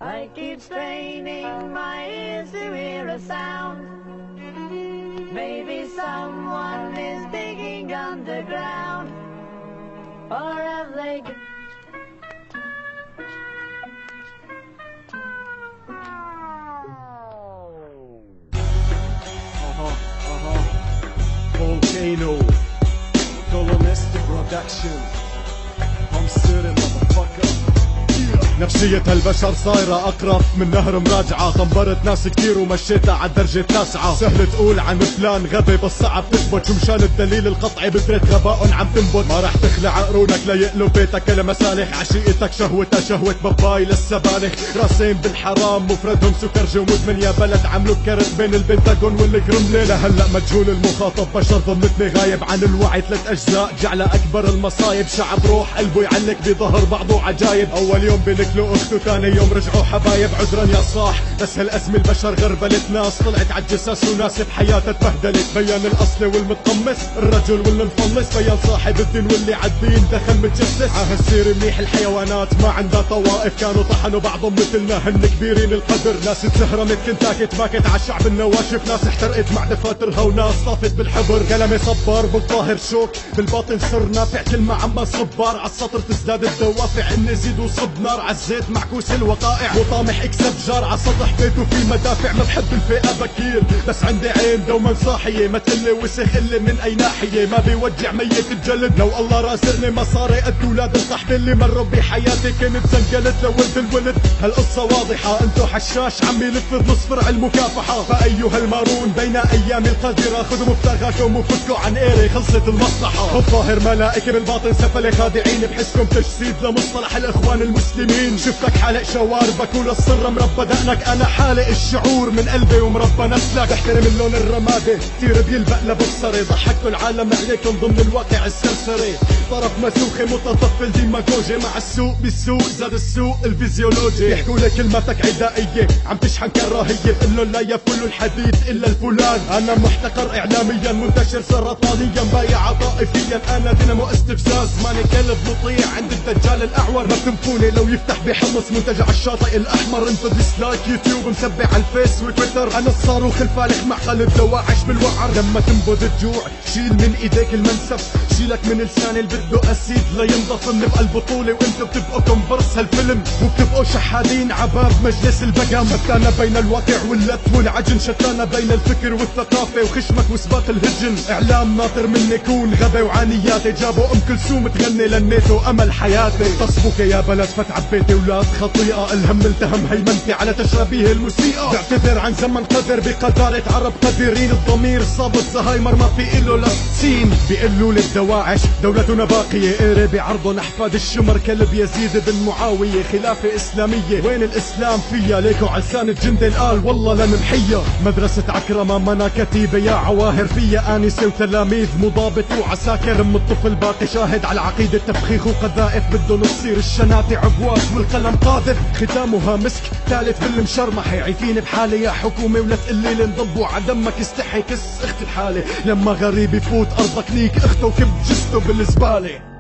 I keep straining my ears to hear a sound. Maybe someone is digging underground. Or have they... Volcano Colonist Production. I'm sitting motherfucker. نفسية هالبشر صايرة أقرب من نهر مراجعة. طنبرت ناس كتير ومشيتها عالدرجة التاسعة. سهل تقول عن فلان غبي بس صعب تثبت. شو مشان الدليل القطعي بذرة غباء عم تنبت. ما رح تخلع قرونك ليقلب بيتك لمسالخ. عشيقتك شهوتها شهوة باباي للسبانخ. راسين بالحرام مفردهم سكر جمود من يا بلد عملوا كرت بين البنتاغون والكرملين. لهلا مجهول المخاطب بشر ضمتني غايب عن الوعي. 3 أجزاء جعل أكبر المصايب. شعب روح قلبه يعلق بظهر بعضه عجايب. أول يوم بنكلوا اخته ثاني يوم رجعوا حبايب. عذرا يا صاح بس هالأزمة البشر غربلت. ناس طلعت عالجساس وناس بحياتها تبهدلت. بيان الأصل والمتقمص الرجل والمفلس. بيان صاحب الدين واللي عالدين دخل متجسس. عهالسير منيح الحيوانات ما عندها طوائف. كانوا طحنوا بعضهم مثلنا هن كبيرين القدر. ناس تسهرمت كنتاكي تباكت عالشعب النواشف. ناس احترقت مع دفاترها وناس طافت بالحبر. كلامي صبار بالظاهر شوك بالباطن سر نافع. كلمة عما صبار عالسطر تزداد الدوافع. اني زيد وصب نار عالزيت معكوس الوقائع. وطامح اكسب جار عالسطح بيته في مدافع. ما بحب الفئة بكير بس عندي عين دوما صاحية. ما تلي وسخ اللي من اي ناحية. ما بيوجع ميت الجلد. لو الله رازقني مصاري قد اولاد القحبة اللي مروا بحياتي كنت زنقلت لولد الولد. هالقصة واضحة انتو حشاش عم يلف بنص فرع المكافحة. فايها المارون بين ايام القادرة. خذوا مفتاحكم وفكوا عن ايري خلصت المصلحة. الظاهر ملائكة بالباطن سفلة خادعين. بحسكم تجسيد لمصطلح الاخوان المسلمين. شفتك حالق شواربك وللصر مربى دقنك. انا حالق الشعور من قلبي ومربى نسلك. بحترم اللون الرمادي كتير بيلبق لبصري. ضحكتوا العالم عليكم ضمن الواقع السرسري. طرف مسوخي متطفل ديماغوجي. مع السوق بالسوق زاد السوق الفيزيولوجي. يحكوا لك كلماتك عدائية عم تشحن كراهية. تقول لا يفل الحديث الا الفلان. انا محتقر اعلاميا منتشر سرطانيا. بايع طائفيا انا دينامو استفزاز. ماني كلب مطيع عند الدجال الاعور. ما بتنفوني لو يفتح بحمص منتج على الشاطئ الاحمر. انت ديسلايك يوتيوب مسبع على الفيس وتويتر. انا الصاروخ الفالح مع خالد لواعش بالوعر. لما تنبض الجوع شيل من ايديك المنسف. شيلك من لساني اللي بده اسيد لينضفن. نبقى البطولة وانتو بتبقوا كومبرس هالفيلم. وبتبقوا شحادين عباب مجلس البقام. شتانا بين الواقع واللت والعجن. شتانا بين الفكر والثقافة وخشمك وسباق الهجن. اعلام ناطر مني كون غبي وعانياتي. جابوا ام كلثوم تغني لنيته امل حياتي. تصبك يا بلد فتعبيتي ولاد خطيئة. الهم التهم هيمنتي على تشابيه الموسيقى. بعتذر عن زمن قدر بقدارة عرب قديرين. الضمير صاب الزهايمر ما في إله لا سين. بيقلوا لي الدواعش دولتنا باقية. ايري بعرضهم احفاد الشمر كلب يزيد بن معاوية. خلافة اسلامية وين الاسلام فيها. ليكو علسان الجندي قال والله لنمحية. مدرسة عكرمة منا كتيبة يا عواهر. فيها آنسة وتلاميذ مضابط وعساكر. ام الطفل باقي شاهد على عقيدة تفخيخ وقذائف. بدهم تصير الشناتع عبواس والقلم قاذف. ختامها مسك ثالث بالمشرمحة. عيفين بحالي يا حكومة ولا تقلي انضبوا عدمك استحي. كس اخت الحالة لما غريب يفوت ارضك ليك اخته وكب جسته بالزبالة.